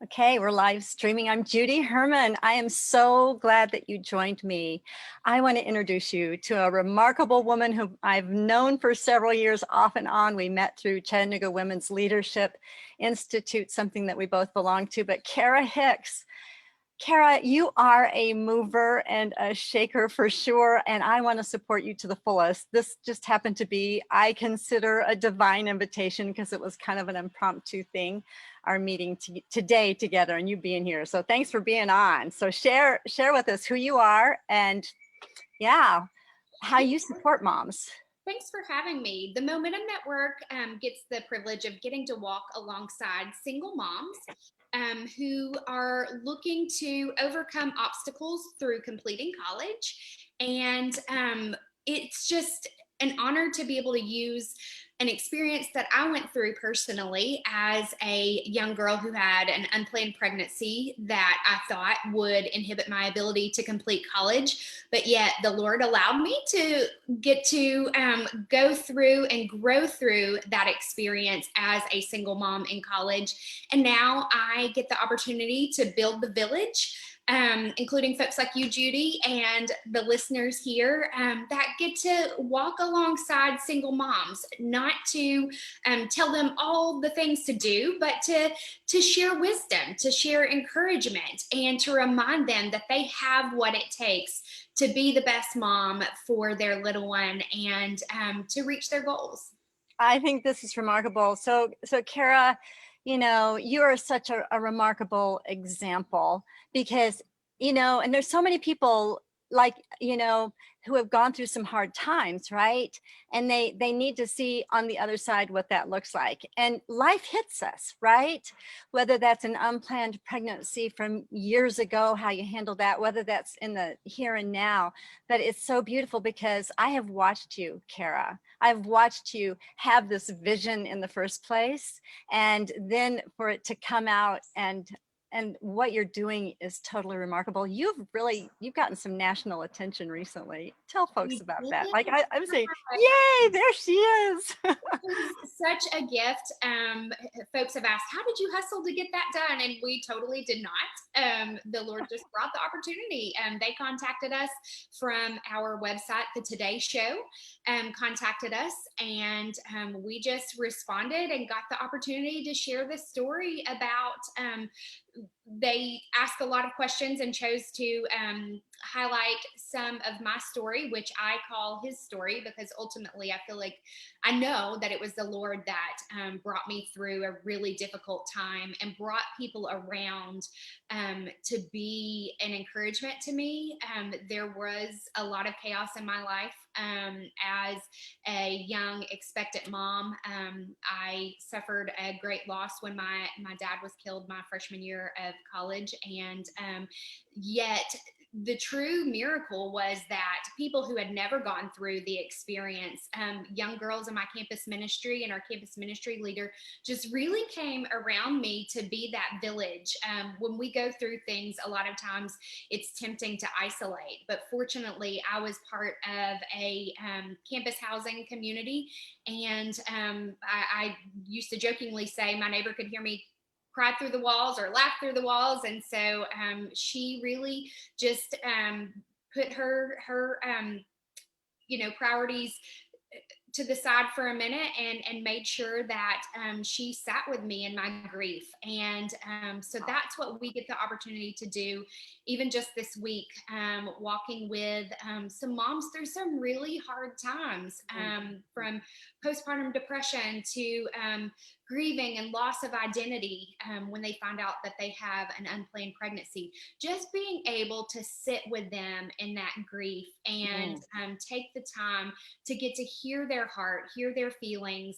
Okay, we're live streaming. I'm Judy Herman. I am so glad that you joined me. I want to introduce you to a remarkable woman who I've known for several years off and on. We met through Chattanooga Women's Leadership Institute, something that we both belong to, but Cara Hicks. Cara, you are a mover and a shaker for sure, and I want to support you to the fullest. This just happened to be, I consider, a divine invitation because it was kind of an impromptu thing, our meeting today together and you being here. So thanks for being on. So share with us who you are and yeah, how you support moms. Thanks for having me. The Momentum Network gets the privilege of getting to walk alongside single moms who are looking to overcome obstacles through completing college. And it's just an honor to be able to use an experience that I went through personally as a young girl who had an unplanned pregnancy that I thought would inhibit my ability to complete college. But yet the Lord allowed me to get to go through and grow through that experience as a single mom in college. And now I get the opportunity to build the village, including folks like you, Judy, and the listeners here that get to walk alongside single moms, not to tell them all the things to do, but to share wisdom, to share encouragement, and to remind them that they have what it takes to be the best mom for their little one and to reach their goals. I think this is remarkable. So Cara, you are such a remarkable example because, and there's so many people like, who have gone through some hard times, right? And they need to see on the other side what that looks like. And life hits us, right? Whether that's an unplanned pregnancy from years ago, how you handle that, whether that's in the here and now. But it's so beautiful because I have watched you, Cara. I've watched you have this vision in the first place, and then for it to come out and what you're doing is totally remarkable. You've gotten some national attention recently. Tell folks We about that. did. Like I would say, yay, there she is. It was such a gift. Folks have asked, how did you hustle to get that done? And we totally did not. The Lord just brought the opportunity. They contacted us from our website, The Today Show, contacted us, and we just responded and got the opportunity to share this story about they asked a lot of questions and chose to highlight some of my story, which I call his story, because ultimately I feel like I know that it was the Lord that brought me through a really difficult time and brought people around to be an encouragement to me. There was a lot of chaos in my life as a young expectant mom. I suffered a great loss when my dad was killed my freshman year of college, and yet the true miracle was that people who had never gone through the experience, young girls in my campus ministry and our campus ministry leader, just really came around me to be that village. When we go through things, a lot of times it's tempting to isolate, but fortunately I was part of a campus housing community, and I used to jokingly say my neighbor could hear me cry through the walls or laugh through the walls. And so she really just put her priorities to the side for a minute and made sure that she sat with me in my grief. And so that's what we get the opportunity to do, even just this week, walking with some moms through some really hard times, from postpartum depression to grieving and loss of identity when they find out that they have an unplanned pregnancy. Just being able to sit with them in that grief and take the time to get to hear their heart, hear their feelings.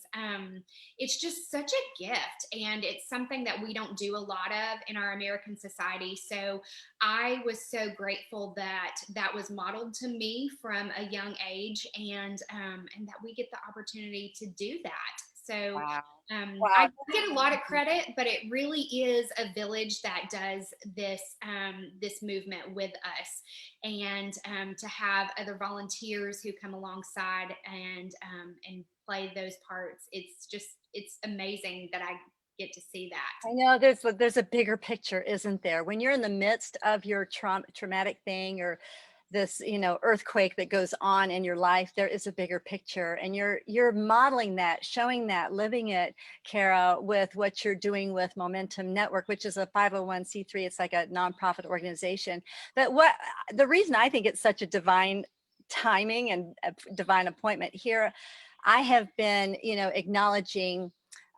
It's just such a gift, and it's something that we don't do a lot of in our American society. So I was so grateful that that was modeled to me from a young age, and that we get the opportunity to do that. So Wow. I Wow. get a lot of credit, but it really is a village that does this this movement with us, and to have other volunteers who come alongside and play those parts. It's amazing that I get to see that. I know there's a bigger picture, isn't there? When you're in the midst of your traumatic thing, or this, earthquake that goes on in your life, there is a bigger picture, and you're modeling that, showing that, living it, Cara, with what you're doing with Momentum Network, which is a 501c3. It's like a nonprofit organization. But what the reason I think it's such a divine timing and a divine appointment here, I have been, acknowledging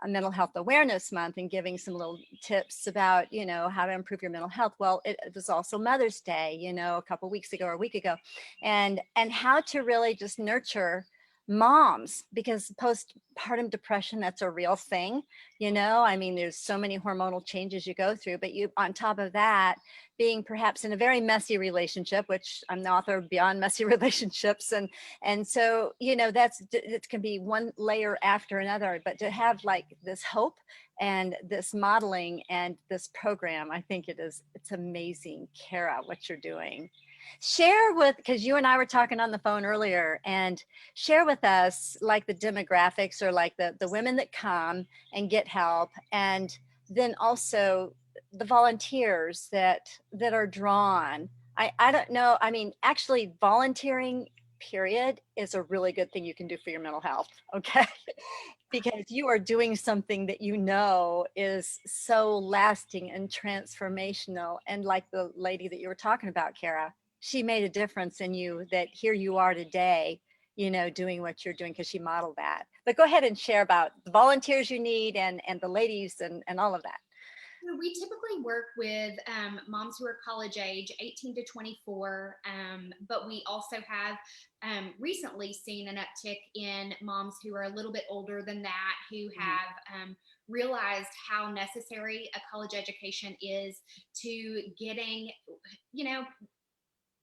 a mental health awareness month and giving some little tips about, how to improve your mental health. Well, it was also Mother's Day, a couple weeks ago or a week ago, and how to really just nurture moms, because postpartum depression, that's a real thing. I mean, there's so many hormonal changes you go through, but you, on top of that, being perhaps in a very messy relationship, which I'm the author of Beyond Messy Relationships, and so, it can be one layer after another, but to have like this hope and this modeling and this program, I think it's amazing, Cara, what you're doing. Share with, because you and I were talking on the phone earlier, and share with us like the demographics, or like the women that come and get help, and then also the volunteers that are drawn. I don't know. I mean, actually volunteering period is a really good thing you can do for your mental health. Okay. Because you are doing something that is so lasting and transformational. And like the lady that you were talking about, Cara, she made a difference in you, that here you are today, doing what you're doing because she modeled that. But go ahead and share about the volunteers you need, and the ladies, and all of that. We typically work with moms who are college age, 18 to 24, but we also have recently seen an uptick in moms who are a little bit older than that, who have realized how necessary a college education is to getting, you know,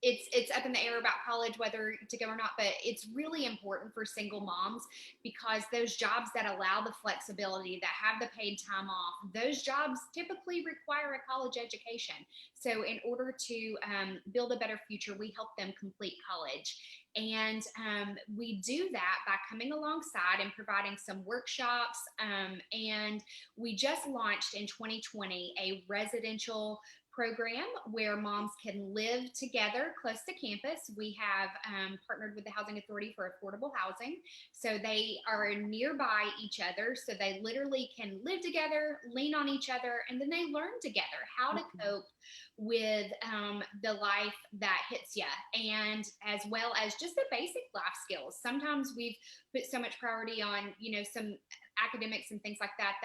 it's up in the air about college, whether to go or not, but it's really important for single moms, because those jobs that allow the flexibility, that have the paid time off, those jobs typically require a college education. So in order to build a better future, we help them complete college. And we do that by coming alongside and providing some workshops. And we just launched in 2020 a residential program where moms can live together close to campus. We have partnered with the Housing Authority for Affordable Housing. So they are nearby each other. So they literally can live together, lean on each other, and then they learn together how to cope with the life that hits you, and as well as just the basic life skills. Sometimes we've put so much priority on, some academics and things like that,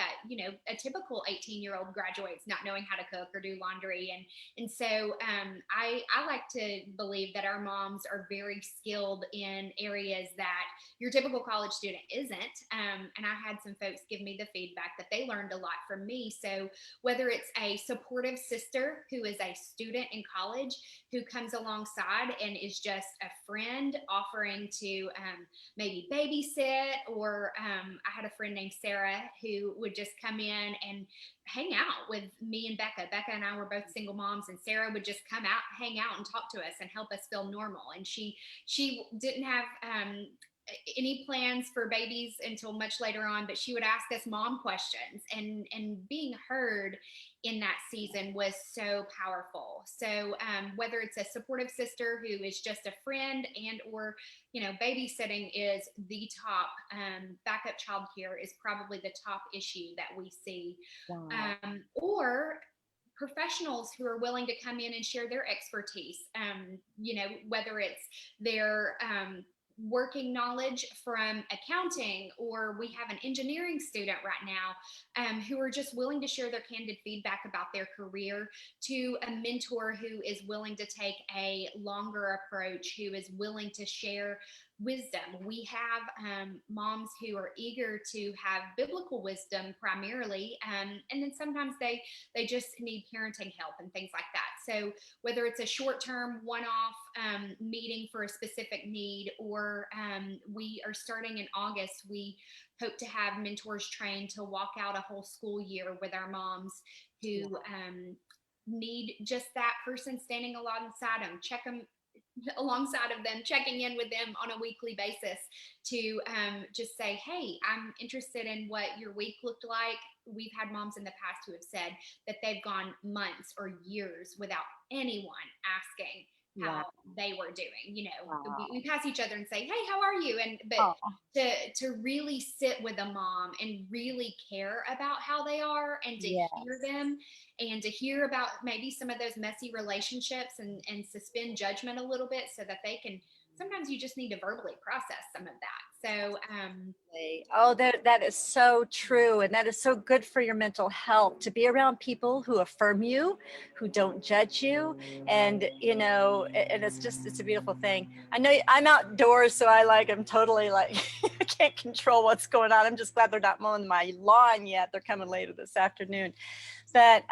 a typical 18-year-old graduates not knowing how to cook or do laundry. And so I like to believe that our moms are very skilled in areas that your typical college student isn't. And I had some folks give me the feedback that they learned a lot from me. So whether it's a supportive sister who is a student in college who comes alongside and is just a friend offering to maybe babysit, or I had a friend named Sarah who would just come in and hang out with me and Becca. Becca and I were both single moms, and Sarah would just come out, hang out, and talk to us and help us feel normal. And she didn't have any plans for babies until much later on, but she would ask us mom questions, and being heard in that season was so powerful. So whether it's a supportive sister who is just a friend, and or babysitting is the top, backup childcare is probably the top issue that we see. Wow. Or professionals who are willing to come in and share their expertise, whether it's their working knowledge from accounting, or we have an engineering student right now who are just willing to share their candid feedback about their career, to a mentor who is willing to take a longer approach, who is willing to share wisdom. We have moms who are eager to have biblical wisdom primarily, and then sometimes they just need parenting help and things like that. So whether it's a short-term one-off meeting for a specific need, or we are starting in August, we hope to have mentors trained to walk out a whole school year with our moms who need just that person standing alongside them, check them alongside of them, checking in with them on a weekly basis to just say, hey, I'm interested in what your week looked like. We've had moms in the past who have said that they've gone months or years without anyone asking Wow. how they were doing. You know, Wow. we pass each other and say, hey, how are you? And but Oh, to really sit with a mom and really care about how they are, and to hear yes. them, and to hear about maybe some of those messy relationships, and suspend judgment a little bit so that they can, sometimes you just need to verbally process some of that. So Oh, that is so true. And that is so good for your mental health, to be around people who affirm you, who don't judge you. And, and it's a beautiful thing. I know I'm outdoors, so I'm totally like, I can't control what's going on. I'm just glad they're not mowing my lawn yet. They're coming later this afternoon. But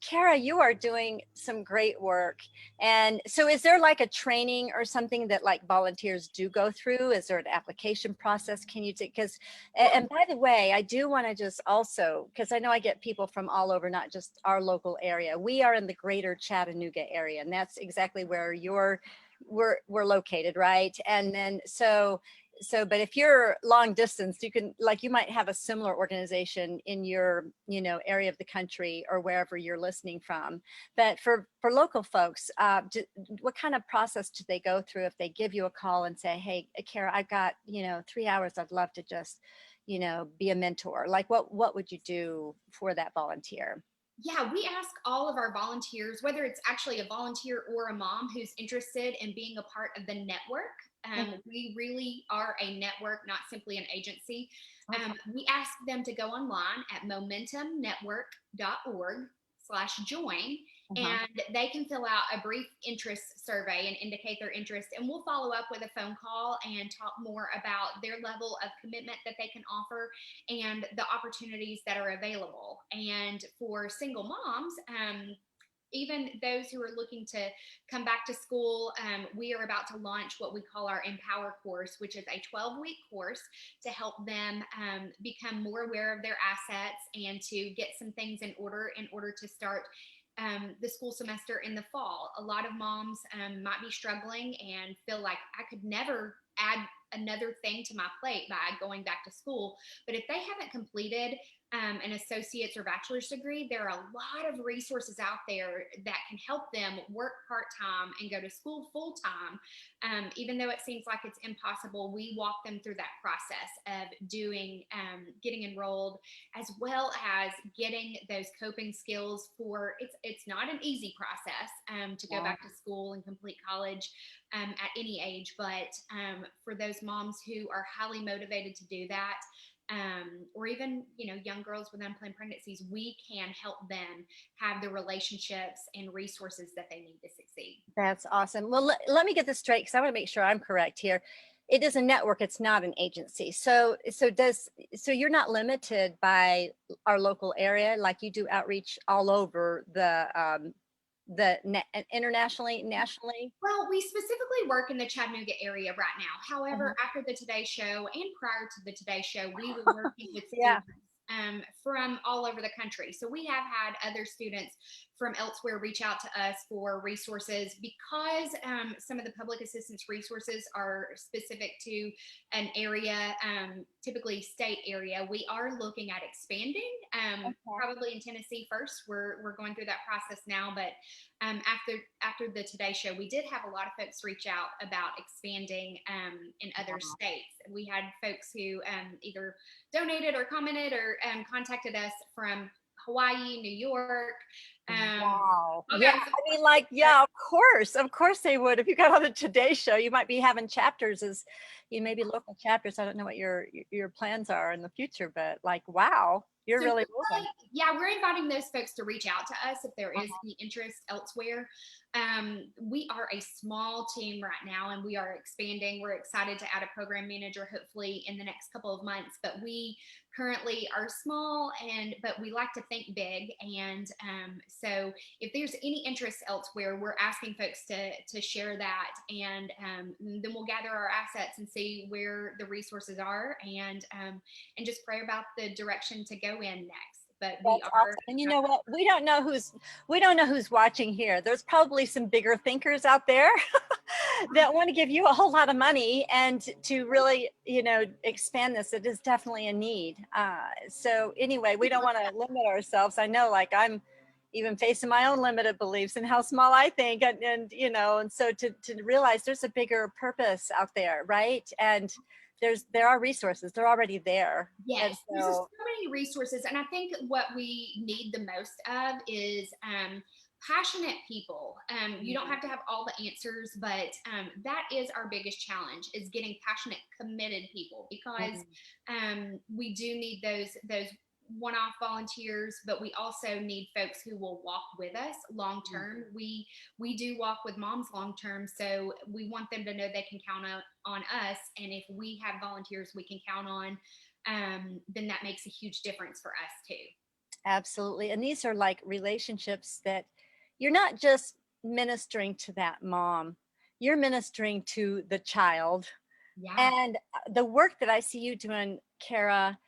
Cara, you are doing some great work. And so is there like a training or something that like volunteers do go through? Is there an application process? Can you take, because, and by the way, I do want to just also, because I know I get people from all over, not just our local area. We are in the greater Chattanooga area, and that's exactly where we're located, right? And then but if you're long distance, you might have a similar organization in your area of the country or wherever you're listening from. But for local folks, what kind of process do they go through if they give you a call and say, hey, Cara, I've got 3 hours, I'd love to just be a mentor? Like what would you do for that volunteer? yeah, we ask all of our volunteers, whether it's actually a volunteer or a mom who's interested in being a part of the network. We really are a network, not simply an agency. Okay. We ask them to go online at momentumnetwork.org/join, Uh-huh. and they can fill out a brief interest survey and indicate their interest. And we'll follow up with a phone call and talk more about their level of commitment that they can offer and the opportunities that are available. And for single moms, even those who are looking to come back to school, we are about to launch what we call our Empower course, which is a 12-week course to help them become more aware of their assets and to get some things in order to start the school semester in the fall. A lot of moms might be struggling and feel like, I could never add another thing to my plate by going back to school. But if they haven't completed an associate's or bachelor's degree, there are a lot of resources out there that can help them work part-time and go to school full-time. Even though it seems like it's impossible, we walk them through that process of getting enrolled, as well as getting those coping skills for, it's not an easy process to go Yeah. back to school and complete college at any age. But for those moms who are highly motivated to do that, or even young girls with unplanned pregnancies, we can help them have the relationships and resources that they need to succeed. That's awesome. Well, let me get this straight, because I want to make sure I'm correct here. It is a network. It's not an agency. So you're not limited by our local area, like you do outreach all over internationally, nationally. Well, we specifically work in the Chattanooga area right now. Uh-huh. However, after the Today Show and prior to the Today Show, we were working with Yeah. students from all over the country. So we have had other students from elsewhere reach out to us for resources, because some of the public assistance resources are specific to an area, typically state area. We are looking at expanding, Okay. probably in Tennessee first. We're going through that process now, but after the Today Show, we did have a lot of folks reach out about expanding in other states. We had folks who either donated or commented or contacted us from Hawaii, New York. Wow. Yeah. Okay, I mean, yeah, of course they would. If you got on the Today Show, you might be having chapters maybe local chapters. I don't know what your plans are in the future, but wow, you're so really moving. yeah, we're inviting those folks to reach out to us if there is any interest elsewhere. We are a small team right now, and we are expanding. We're excited to add a program manager hopefully in the next couple of months, but we currently are small, but we like to think big. And so if there's any interest elsewhere, we're asking folks to share that, and then we'll gather our assets and see where the resources are, and just pray about the direction to go in next. But we That's are awesome. And you know what? We don't know who's watching here. There's probably some bigger thinkers out there that want to give you a whole lot of money, and to really, expand this. It is definitely a need. So anyway, we don't want to limit ourselves. I know, like, I'm even facing my own limited beliefs and how small I think, and and so to realize there's a bigger purpose out there, right? And there are resources, they're already there. And Yes, there's just so so many resources, and I think what we need the most of is passionate people. You don't have to have all the answers, but that is our biggest challenge: is getting passionate, committed people, because we do need those one-off volunteers, but we also need folks who will walk with us long term. We do walk with moms long term, so we want them to know they can count on us, and if we have volunteers we can count on, then that makes a huge difference for us too. absolutely. And these are like relationships that you're not just ministering to that mom, you're ministering to the child. Yeah. And the work that I see you doing, Cara,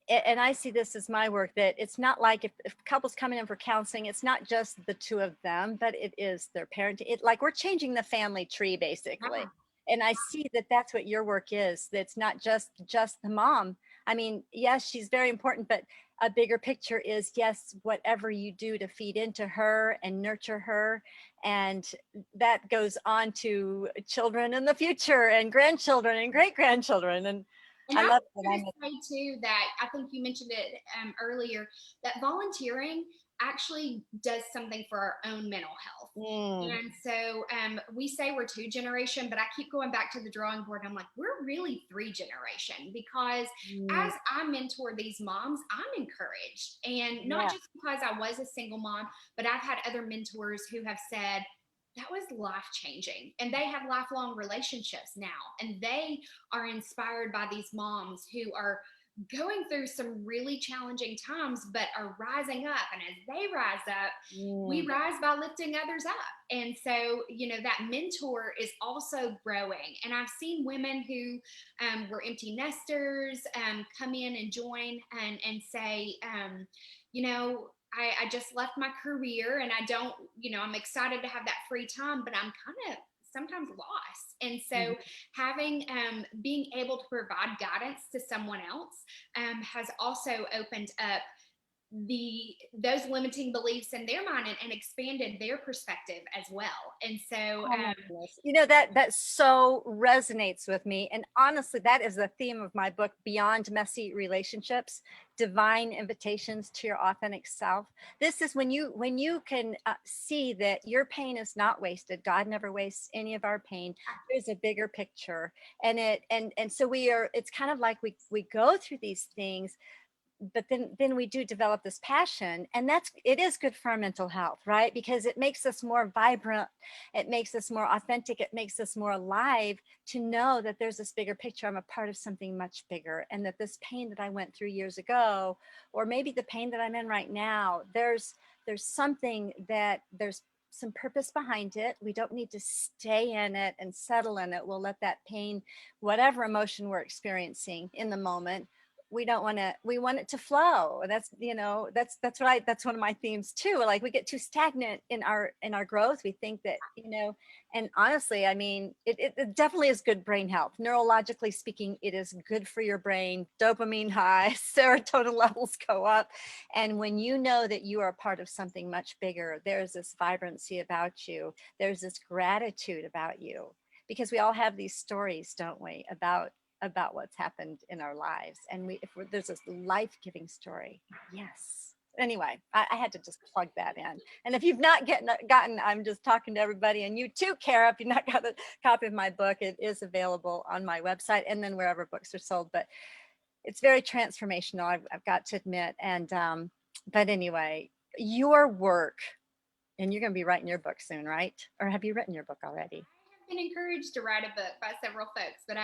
and I see this as my work, that it's not like if couples coming in for counseling, it's not just the two of them, but it is their parenting. It, like, we're changing the family tree basically. Yeah. And I see that that's what your work is. That's not just the mom. I mean, yes, she's very important, but a bigger picture is, yes, whatever you do to feed into her and nurture her, and that goes on to children in the future and grandchildren and great grandchildren. And And I I love was that. going to say too that I think you mentioned it earlier, that volunteering actually does something for our own mental health. Mm, And so we say we're 2 generation, but I keep going back to the drawing board. I'm like, we're really 3 generation, because mm, as I mentor these moms, I'm encouraged. And not yeah. just because I was a single mom, but I've had other mentors who have said, that was life changing. And they have lifelong relationships now. And they are inspired by these moms who are going through some really challenging times, but are rising up. And as they rise up, we Mm. rise by lifting others up. And so, that mentor is also growing. And I've seen women who were empty nesters come in and join and say, I just left my career, and I don't, I'm excited to have that free time, but I'm kind of sometimes lost. And so having being able to provide guidance to someone else has also opened up those limiting beliefs in their mind, and expanded their perspective as well. And so Oh my goodness. That so resonates with me. And honestly, that is the theme of my book, Beyond Messy Relationships, Divine Invitations to Your Authentic Self. This is when you can see that your pain is not wasted. God never wastes any of our pain. There's a bigger picture. And so it's kind of like we go through these things, but then we do develop this passion, and it is good for our mental health, right? Because it makes us more vibrant, it makes us more authentic, it makes us more alive, to know that there's this bigger picture. I'm a part of something much bigger, and that this pain that I went through years ago, or maybe the pain that I'm in right now, there's something that there's some purpose behind it. We don't need to stay in it and settle in it. We'll let that pain, whatever emotion we're experiencing in the moment, we want it to flow. That's one of my themes too. Like, we get too stagnant in our growth. We think that, and honestly, I mean, it definitely is good brain health. Neurologically speaking, it is good for your brain. Dopamine high, serotonin levels go up. And when you know that you are part of something much bigger, there's this vibrancy about you. There's this gratitude about you, because we all have these stories, don't we, about what's happened in our lives. And there's this life-giving story. Yes. Anyway, I had to just plug that in. And if you've not gotten, I'm just talking to everybody, and you too, Cara, if you've not got a copy of my book, it is available on my website and then wherever books are sold. But it's very transformational, I've got to admit. And but anyway, your work, and you're going to be writing your book soon, right? Or have you written your book already? been encouraged to write a book by several folks, but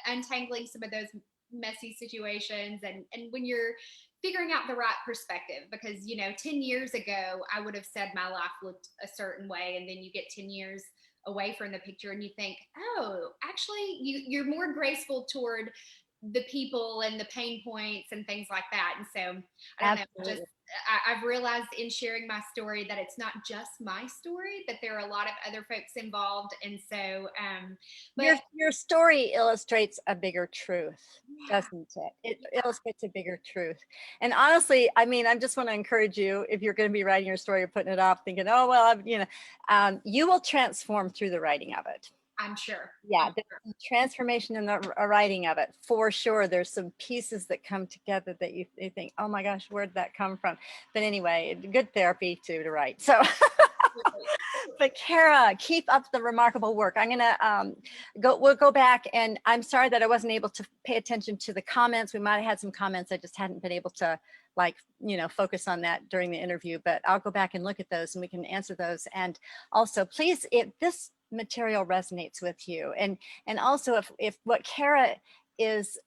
untangling some of those messy situations, and when you're figuring out the right perspective, because 10 years ago I would have said my life looked a certain way, and then you get 10 years away from the picture and you think, oh, actually you're more graceful toward the people and the pain points and things like that. And so I don't know, just Absolutely. I've realized in sharing my story that it's not just my story, that there are a lot of other folks involved. And so, Your story illustrates a bigger truth, yeah, doesn't it? It illustrates a bigger truth. And honestly, I mean, I just want to encourage you, if you're going to be writing your story or putting it off thinking, oh, well, you will transform through the writing of it. I'm sure. Yeah, I'm there's sure. some transformation in the writing of it, for sure. There's some pieces that come together that you think, oh my gosh, where'd that come from? But anyway, good therapy too to write. So but Cara, keep up the remarkable work. I'm gonna we'll go back, and I'm sorry that I wasn't able to pay attention to the comments. We might have had some comments. I just hadn't been able to focus on that during the interview, but I'll go back and look at those and we can answer those. And also please, if this material resonates with you, and also if what Cara is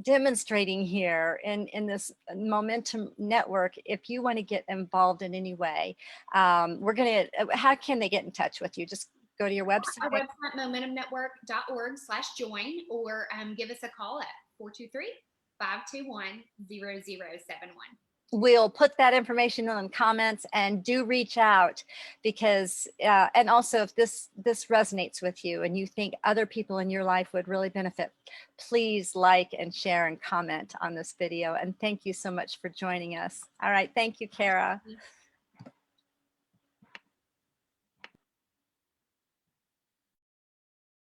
demonstrating here in this momentum network, if you want to get involved in any way, how can they get in touch with you? Just go to your website. Our website, momentumnetwork.org/join, or give us a call at 423-521-0071. We'll put that information in the comments, and do reach out, because and also if this resonates with you and you think other people in your life would really benefit, please like and share and comment on this video. And thank you so much for joining us. All right, thank you, Cara.